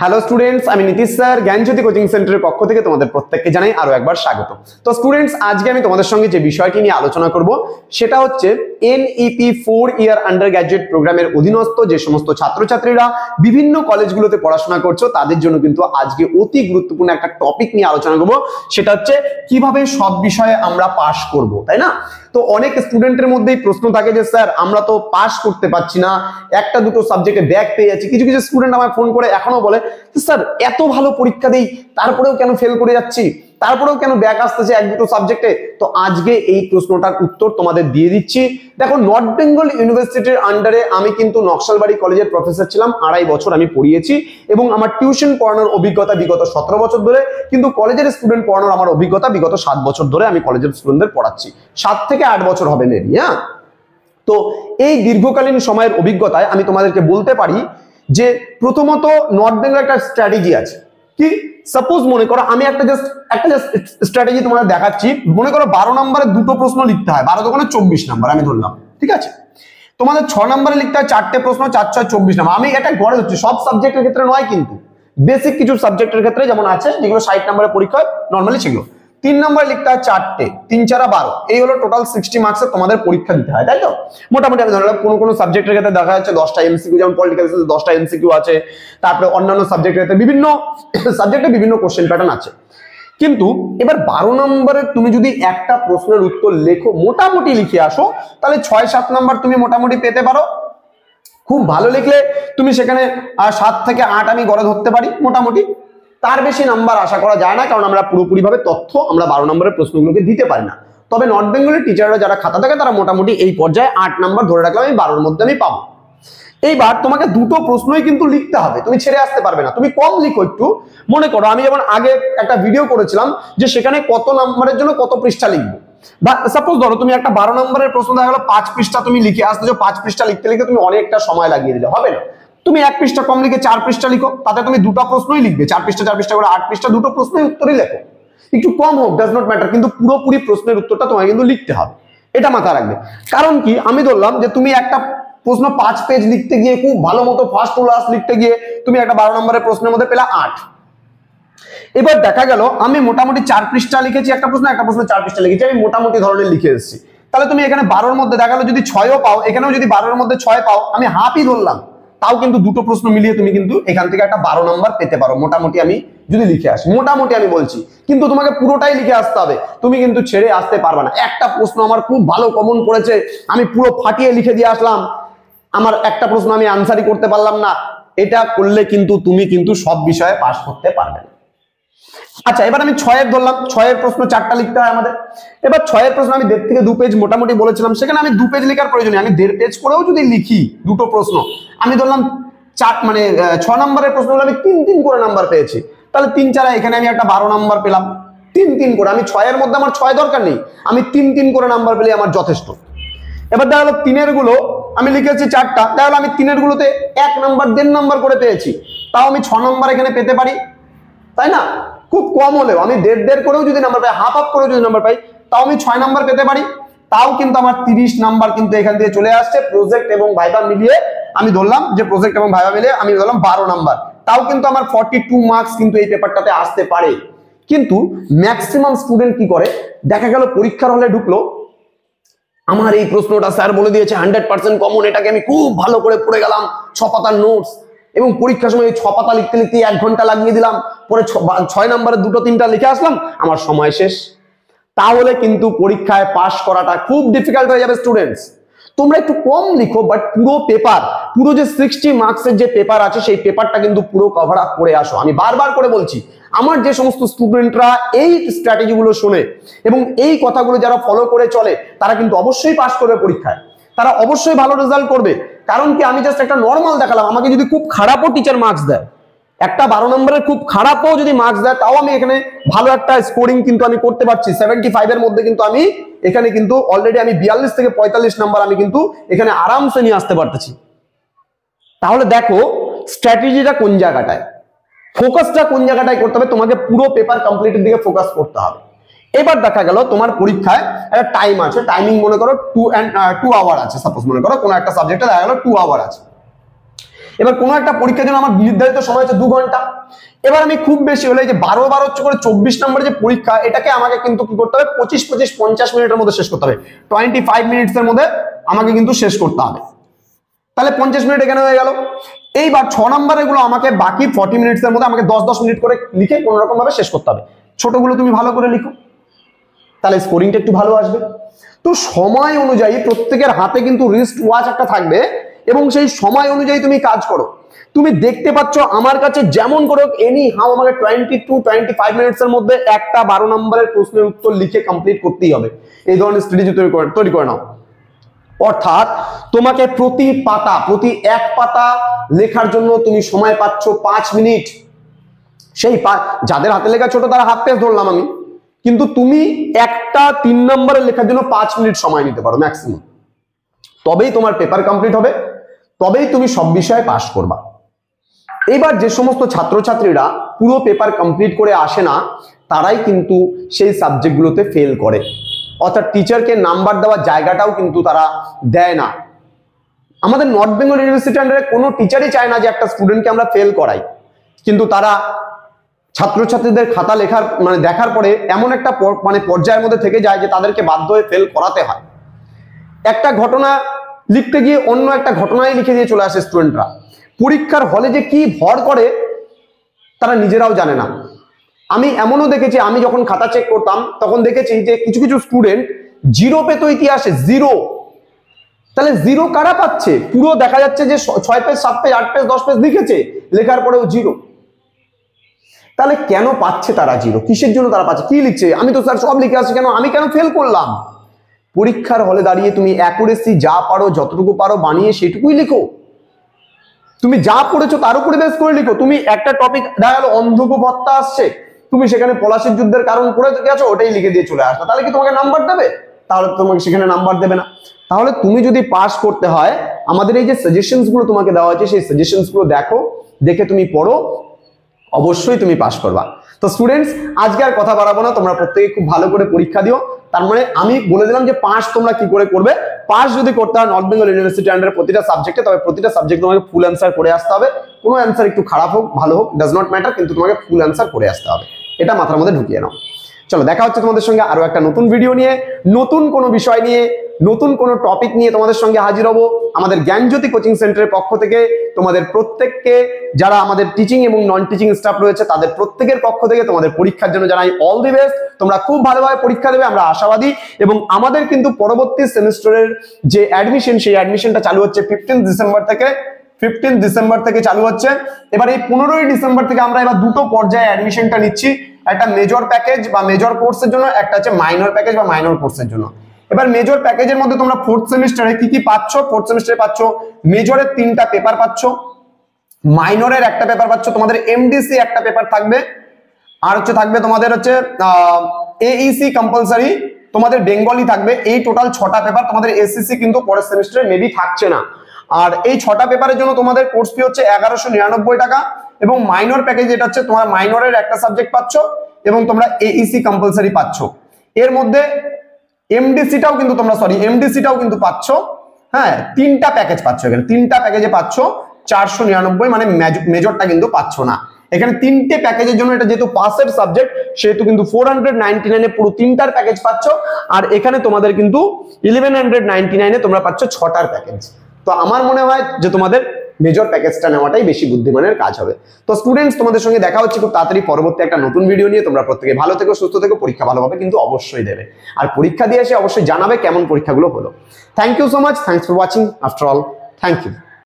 Hello students, আমি Nitish sir জ্ঞানজ্যোতি coaching সেন্টারের পক্ষ থেকে তোমাদের প্রত্যেককে জানাই আরো একবার স্বাগত। তো স্টুডেন্টস, আজকে আমি তোমাদের সঙ্গে যে বিষয়টি নিয়ে আলোচনা করব সেটা হচ্ছে এনইপি 4 ইয়ার আন্ডার গ্র্যাজুয়েট প্রোগ্রামের অধীনস্থ যে সমস্ত ছাত্রছাত্রীরা বিভিন্ন কলেজগুলোতে পড়াশোনা করছো তাদের জন্য কিন্তু আজকে অতি গুরুত্বপূর্ণ একটা টপিক নিয়ে আলোচনা করব। সেটা হচ্ছে কিভাবে সব বিষয়ে আমরা পাস করব, তাই না? তো অনেক স্টুডেন্টের মধ্যেই প্রশ্ন থাকে যে স্যার আমরা তো পাস করতে পারছি না, একটা দুটো সাবজেক্টে ব্যাক পেয়ে যাচ্ছি। কিছু কিছু স্টুডেন্ট আমায় ফোন করে এখনো বলে স্যার এত ভালো পরীক্ষা দেই তারপরেও কেন ফেল করে যাচ্ছি, তারপরেও কেন ব্যাক আসতেছে এক দুটো সাবজেক্টে। তো আজকে এই প্রশ্নটার উত্তর তোমাদের দিয়ে দিচ্ছি। দেখো, নর্থ বেঙ্গল ইউনিভার্সিটির আন্ডারে আমি কিন্তু নকশালবাড়ি কলেজের প্রফেসর ছিলাম, 2.5 বছর আমি পড়িয়েছি এবং আমার টিউশন পড়ানোর অভিজ্ঞতা বিগত 17 বছর ধরে, কিন্তু কলেজের স্টুডেন্ট পড়ানোর আমার অভিজ্ঞতা বিগত 7 বছর ধরে আমি কলেজের স্টুডেন্টদের পড়াচ্ছি। 7 থেকে 8 বছর হবে মেবি। হ্যাঁ, তো এই দীর্ঘকালীন সময়ের অভিজ্ঞতায় আমি তোমাদেরকে বলতে পারি যে প্রথমত নর্থ বেঙ্গল একটা স্ট্র্যাটেজি আছে। কি? সাপোজ মনে করো আমি একটা জাস্ট স্ট্র্যাটেজি তোমাদের দেখাচ্ছি। মনে করো 12 নম্বরে দুটো প্রশ্ন লিখতে হয়, 12 দোকানে 24 নম্বর আমি ধরলাম, ঠিক আছে? তোমাদের 6 নম্বরে লিখতে হয় 4টে প্রশ্ন, 4 6 24 নম্বর। আমি এটা গড়ে হচ্ছে, সব সাবজেক্টের ক্ষেত্রে নয়, কিন্তু বেসিক কিছু সাবজেক্টের ক্ষেত্রে যেমন আছে যেগুলো 60 নম্বরের পরীক্ষা নর্মালি সেগুলো 3 নম্বরে লিখতে হয় 4টে, 3 4 12, এই হলো টোটাল 60 মার্কসের তোমাদের পরীক্ষা দিতে হয়, তাই তো? মোটামুটি আমি ধরলাম কোনো সাবজেক্টের ক্ষেত্রে দেখা যাচ্ছে 10টা এমসিকিউ, যেমন পলিটিক্যাল সায়েন্সে 10টা এমসিকিউ আছে, তারপরে অন্যান্য সাবজেক্টের ক্ষেত্রে বিভিন্ন সাবজেক্টে বিভিন্ন কোশ্চেন প্যাটার্ন আছে। কিন্তু এবার 12 নম্বরে তুমি যদি একটা প্রশ্নের উত্তর লেখো, মোটামুটি লিখে আসো, তাহলে 6 7 নম্বর তুমি মোটামুটি পেতে পারো। খুব ভালো লিখলে তুমি সেখানে 7 থেকে 8 আমি গড়ে ধরতে পারি মোটামুটি। তার বেশি নাম্বার আশা করা যায় না, কারণ আমরা পুরোপুরিভাবে তথ্য আমরা 12 নম্বরের প্রশ্নগুলোকে দিতে পারি না। তবে নর্থ বেঙ্গলের টিচাররা যারা খাতা থাকে তারা মোটামুটি এই পর্যায়ে 8 নাম্বার ধরে রাখলাম আমি 12-এর মধ্যে আমি পাবো। এইবার তোমাকে দুটো প্রশ্নই কিন্তু লিখতে হবে, তুমি ছেড়ে আসতে পারবে না। তুমি কম লিখো একটু। মনে করো আমি যেমন আগে একটা ভিডিও করেছিলাম যে সেখানে কত নম্বরের জন্য কত পৃষ্ঠা লিখবো, বা সাপোজ ধরো তুমি একটা 12 নম্বরের প্রশ্ন দেখা গেলো 5 পৃষ্ঠা তুমি লিখে আসতেছো, 5 পৃষ্ঠা লিখতে লিখতে তুমি অনেকটা সময় লাগিয়ে দিলে হবে না। তুমি 1 পৃষ্ঠা কম লিখে 4 পৃষ্ঠা লিখো, তাতে তুমি দুটো প্রশ্নই লিখবে, 4 পৃষ্ঠা করে 8 পৃষ্ঠা, দুটো প্রশ্নের উত্তরই লেখো। একটু কম হোক, ডাজ নট ম্যাটার, কিন্তু পুরোপুরি প্রশ্নের উত্তরটা তোমাকে কিন্তু লিখতে হবে, এটা মাথায় রাখবে। কারণ কি, আমি ধরলাম যে তুমি একটা প্রশ্ন 5 পেজ লিখতে গিয়ে খুব ভালো মতো ফার্স্ট টু লাস্ট লিখতে গিয়ে তুমি একটা 12 নম্বরের প্রশ্নের মধ্যে পেলা 8। এবার দেখা গেল আমি মোটামুটি 4 পৃষ্ঠা লিখেছি একটা প্রশ্ন 4 পৃষ্ঠা লিখেছি, আমি মোটামুটি ধরনের লিখে এসেছি। তাহলে তুমি এখানে 12-এর মধ্যে দেখা গেল যদি 6ও পাও, এখানেও যদি 12-এর মধ্যে 6 পাও, আমি হাফই ধরলাম, তাও কিন্তু দুটো প্রশ্ন মিলিয়ে তুমি কিন্তু এখান থেকে একটা 12 নম্বর পেতে পারো মোটামুটি, আমি যদি লিখে আসি, মোটামুটি আমি বলছি। কিন্তু তোমাকে পুরোটাই লিখে আসতে হবে, তুমি কিন্তু ছেড়ে আসতে পারবে না। একটা প্রশ্ন আমার খুব ভালো কমন পড়েছে, আমি পুরো ফাটিয়ে লিখে দিয়ে আসলাম, আমার একটা প্রশ্ন আমি আনসারই করতে পারলাম না, এটা করলে কিন্তু তুমি কিন্তু সব বিষয়ে পাস করতে পারবে না। আচ্ছা, এবার আমি 6-এর ধরলাম, 6-এর প্রশ্ন 4টা লিখতে হয় আমাদের। এবার 6-এর প্রশ্ন আমি 1.5 থেকে 2 পেজ মোটামুটি বলেছিলাম, সেখানে আমি 2 পেজ লেখার প্রয়োজন নেই, আমি 1.5 পেজ করেও যদি লিখি দুটো প্রশ্ন, আমি ধরলাম 6 নম্বরের প্রশ্নগুলো আমি 3 করে নাম্বার পেয়েছি, তাহলে 3 4 এখানে আমি একটা 12 নাম্বার পেলাম। 3 করে, আমি 6-এর মধ্যে আমার 6 দরকার নেই, আমি 3 করে নাম্বার পেলে আমার যথেষ্ট। এবার দেখা গেলো 3-এর গুলো আমি লিখেছি 4টা, দেখা গেলো আমি 3-এর গুলোতে 1 নাম্বার 1.5 নাম্বার করে পেয়েছি, তাও আমি 6 নাম্বার এখানে পেতে পারি, তাই না? খুব কম হলেও আমি 1.5 করেও যদি নাম্বার পাই, হাফ করেও যদি নাম্বার পাই, তাও আমি 6 নাম্বার পেতে পারি। তাও কিন্তু আমার 30 নাম্বার কিন্তু এখান থেকে চলে আসছে। প্রজেক্ট এবং ভাইভা মিলিয়ে আমি ধরলাম যে প্রজেক্ট এবং ভাইভা মিলিয়ে আমি ধরলাম 12 নাম্বার, তাও কিন্তু আমার 42 মার্কস কিন্তু এই পেপারটাতে আসতে পারে। কিন্তু ম্যাক্সিমাম স্টুডেন্ট কি করে, দেখা গেল পরীক্ষার হলে ঢুকলো, আমার এই প্রশ্নটা স্যার বলে দিয়েছে 100% কমন, এটাকে আমি খুব ভালো করে পড়ে গেলাম, 6 পাতার নোটস, এবং পরীক্ষার সময় 6 পাতা লিখতে লিখতে 1 ঘন্টা লাগিয়ে দিলাম, পরে 6 নম্বরে 2-3টা লিখে আসলাম, আমার সময় শেষ। তাহলে কিন্তু পরীক্ষায় পাস করাটা খুব ডিফিকাল্ট হয়ে যাবে স্টুডেন্টস। তোমরা একটু কম লিখো, বাট পুরো যে 60 মার্কসের যে পেপার আছে সেই পেপারটা কিন্তু পুরো কভার আপ করে আসো। আমি বারবার করে বলছি, আমার যে সমস্ত স্টুডেন্টরা এই স্ট্র্যাটেজিগুলো শোনে এবং এই কথাগুলো যারা ফলো করে চলে, তারা কিন্তু অবশ্যই পাস করবে পরীক্ষায়, তারা অবশ্যই ভালো রেজাল্ট করবে। কারণ কি, আমি জাস্ট একটা নর্মাল দেখালাম, আমাকে যদি খুব খারাপও টিচার মার্কস দেয়, একটা 12 নম্বরের খুব খারাপও যদি মার্কস দেয়, তাও আমি এখানে ভালো একটা স্কোরিং কিন্তু আমি করতে পারছি। 75-এর মধ্যে কিন্তু আমি এখানে কিন্তু অলরেডি আমি 42 থেকে 45 নাম্বার আমি কিন্তু এখানে আরামসে নিয়ে আসতে পারতেছি। তাহলে দেখো স্ট্র্যাটেজিটা কোন জায়গাটায়, ফোকাসটা কোন জায়গাটায় করতে হবে, তোমাকে পুরো পেপার কমপ্লিটের দিকে ফোকাস করতে হবে। এবার দেখা গেল তোমার পরীক্ষায় একটা টাইম আছে, টাইমিং মনে করো 2 আওয়ার আছে, সাপোজ মনে করো কোনো একটা সাবজেক্টে দেখা গেল 2 আওয়ার আছে। এবার কোনো একটা পরীক্ষার জন্য আমার নির্ধারিত সময় হচ্ছে 2 ঘন্টা। এবার আমি খুব বেশি হলে যে 12 হচ্ছে করে 24 নম্বরের যে পরীক্ষা, এটাকে আমাকে কিন্তু কি করতে হবে 25-50 মিনিটের মধ্যে শেষ করতে হবে, 25 মিনিটসের মধ্যে আমাকে কিন্তু শেষ করতে হবে। তাহলে 50 মিনিট এখানে হয়ে গেল। এইবার 6 নম্বরের গুলো আমাকে বাকি 40 মিনিটসের মধ্যে আমাকে 10 মিনিট করে লিখে কোনো রকম ভাবে শেষ করতে হবে। ছোটগুলো তুমি ভালো করে লিখো, তাহলে স্কোরিংটা একটু ভালো আসবে। তো সময় অনুযায়ী প্রত্যেকের হাতে কিন্তু রিস্ট ওয়াচ একটা থাকবে এবং সেই সময় অনুযায়ী তুমি কাজ করো। তুমি দেখতে পাচ্ছ আমার কাছে যেমন করে এনি হাউ আমাকে 20-25 মিনিটসের মধ্যে একটা 12 নম্বরের প্রশ্নের উত্তর লিখে কমপ্লিট করতেই হবে। এই ধরনের স্ট্র্যাটেজি তৈরি করে নাও। অর্থাৎ তোমাকে প্রতি এক পাতা লেখার জন্য তুমি সময় পাচ্ছ 5 মিনিট। সেই যাদের হাতে লেখা ছোট তারা হাফ পেজ ধরলাম আমি, কিন্তু তুমি একটা 3 নম্বরের লেখার জন্য 5 মিনিট সময় নিতে পারো ম্যাক্সিমাম। তবেই তোমার পেপার কমপ্লিট হবে, তবেই তুমি সব বিষয়ে পাস করবা। এবার যে সমস্ত ছাত্রছাত্রীরা পুরো পেপার কমপ্লিট করে আসে না, তারাই কিন্তু সেই সাবজেক্টগুলোতে ফেল করে। অর্থাৎ টিচারকে নাম্বার দেওয়ার জায়গাটাও কিন্তু তারা দেয় না। আমাদের নর্থ বেঙ্গল ইউনিভার্সিটি আন্ডারে কোনো টিচারই চায় না যে একটা স্টুডেন্টকে আমরা ফেল করাই, কিন্তু তারা ছাত্রছাত্রীদের খাতা লেখার দেখার পরে এমন একটা পর্যায়ের মধ্যে থেকে যায় যে তাদেরকে বাধ্য হয়ে ফেল করাতে হয়। একটা ঘটনা লিখতে গিয়ে অন্য একটা ঘটনায় লিখে দিয়ে চলে আসে স্টুডেন্টরা। পরীক্ষার হলে যে কি ভর করে তারা নিজেরাও জানে না। আমি এমনও দেখেছি, আমি যখন খাতা চেক করতাম তখন দেখেছি যে কিছু কিছু স্টুডেন্ট 0 পেতো ইতিহাসে, 0। তাহলে 0 কারা পাচ্ছে? পুরো দেখা যাচ্ছে যে 6 পেজ 7 পেজ 8 পেজ 10 পেজ লিখেছে, লেখার পরেও 0। তাহলে কেন পাচ্ছে তারা 0? কিসের জন্য তারা পাচ্ছে? কি লিখছে? আমি তো স্যার সব লিখে আসছি, আমি কেন ফেল করলাম? পরীক্ষার হলে দাঁড়িয়ে তুমি অ্যাকুরেসি যা পারো, যতটুকু পারো বানিয়ে সেটুকুই লিখো। তুমি যা পড়েছো তার উপরে বেস করে লিখো। তুমি একটা টপিক দেখা গেল অন্ধকূপহত্যা আসছে, তুমি সেখানে পলাশীর যুদ্ধের কারণ পড়ে গেছো, ওটাই লিখে দিয়ে চলে আসলো, তাহলে কি তোমাকে নাম্বার দেবে? তাহলে তোমাকে সেখানে নাম্বার দেবে না। তাহলে তুমি যদি পাস করতে হয়, আমাদের এই যে সাজেশনস গুলো তোমাকে দেওয়া হয়েছে, সেই সাজেশনস গুলো দেখো, দেখে তুমি পড়ো, অবশ্যই তুমি পাস করবা। তো স্টুডেন্টস, আজকে আর কথা বাড়াবো না, তোমরা প্রত্যেকে খুব ভালো করে পরীক্ষা দিও। তার মানে আমি বলে দিলাম যে পাস তোমরা কি করে করবে। পাস যদি করতে হয় নর্থ বেঙ্গল ইউনিভার্সিটি আন্ডারে প্রতিটা সাবজেক্টে, তবে প্রতিটা সাবজেক্ট তোমাকে ফুল অ্যান্সার করে আসতে হবে। কোনো অ্যান্সার একটু খারাপ হোক ভালো হোক ডাজ নট ম্যাটার, কিন্তু তোমাকে ফুল অ্যান্সার করে আসতে হবে। এটা মাথার মধ্যে ঢুকিয়ে নাও। চলো, দেখা হচ্ছে তোমাদের সঙ্গে আরো একটা নতুন ভিডিও নিয়ে, নতুন কোনো বিষয় নিয়ে, নতুন কোনো টপিক নিয়ে তোমাদের সঙ্গে হাজির হব। আমাদের জ্ঞানজ্যোতি কোচিং সেন্টারের পক্ষ থেকে তোমাদের প্রত্যেককে, যারা আমাদের টিচিং এবং নন টিচিং স্টাফ রয়েছে তাদের প্রত্যেকের পক্ষ থেকে তোমাদের পরীক্ষার জন্য জানাই অল দি বেস্ট। তোমরা খুব ভালোভাবে পরীক্ষা দেবে, আমরা আশাবাদী। এবং আমাদের কিন্তু পরবর্তী সেমিস্টারের যে অ্যাডমিশন, সেই অ্যাডমিশনটা চালু হচ্ছে 15 ডিসেম্বর থেকে চালু হচ্ছে। এবার এই 15 ডিসেম্বর থেকে আমরা এবার দুটো পর্যায়ে অ্যাডমিশনটা নিচ্ছি। একটা মেজর প্যাকেজ বা মেজর কোর্সের জন্য, একটা হচ্ছে মাইনর প্যাকেজ বা মাইনর কোর্সের জন্য। এবার মেজর প্যাকেজের মধ্যে তোমরা 4th সেমিস্টারে কি কি পাচ্ছ? 4th সেমিস্টারে পাচ্ছ মেজরের 3টা পেপার পাচ্ছ, মাইনরের একটা পেপার পাচ্ছ, তোমাদের এমডিসি একটা পেপার থাকবে, আর হচ্ছে থাকবে তোমাদের হচ্ছে এইসি কম্পালসারি, তোমাদের বেঙ্গলি থাকবে। এই টোটাল 6টা পেপার। তোমাদের এসসিসি কিন্তু পরের সেমিস্টারে মেবি থাকছে না। আর এই 6টা পেপারের জন্য তোমাদের কোর্স ফি হচ্ছে 1199 টাকা। এবং মাইনর প্যাকেজ যেটা হচ্ছে তোমার মাইনরের একটা সাবজেক্ট পাচ্ছ এবং তোমরা এইসি কম্পালসারি পাচ্ছ। এর মধ্যে এমডিসিটাও কিন্তু পাচ্ছ। হ্যাঁ, 3টা প্যাকেজ পাচ্ছ। এখানে 3টা প্যাকেজে পাচ্ছ 499, মানে মেজরটা কিন্তু পাচ্ছ না। এখানে 3টে প্যাকেজের জন্য, এটা যেহেতু পাসের সাবজেক্ট সেহেতু কিন্তু 499 এ পুরো 3টার প্যাকেজ পাচ্ছ। আর এখানে তোমাদের কিন্তু 1199 এ তোমরা পাচ্ছ 6টার প্যাকেজ। তো আমার মনে হয় যে তোমাদের মেজর প্যাকেজটা নেওয়াটাই বেশি বুদ্ধিমানের কাজ হবে। তো স্টুডেন্টস, তোমাদের সঙ্গে দেখা হচ্ছে খুব তাড়াতাড়ি পরবর্তী একটা নতুন ভিডিও নিয়ে। তোমরা প্রত্যেকে ভালো থেকো, সুস্থ থেকো, পরীক্ষা ভালোভাবে কিন্তু অবশ্যই দেবে। আর পরীক্ষা দিয়ে এসে অবশ্যই জানাবে কেমন পরীক্ষাগুলো হলো। Thank you so much, thanks for watching. After all, thank you.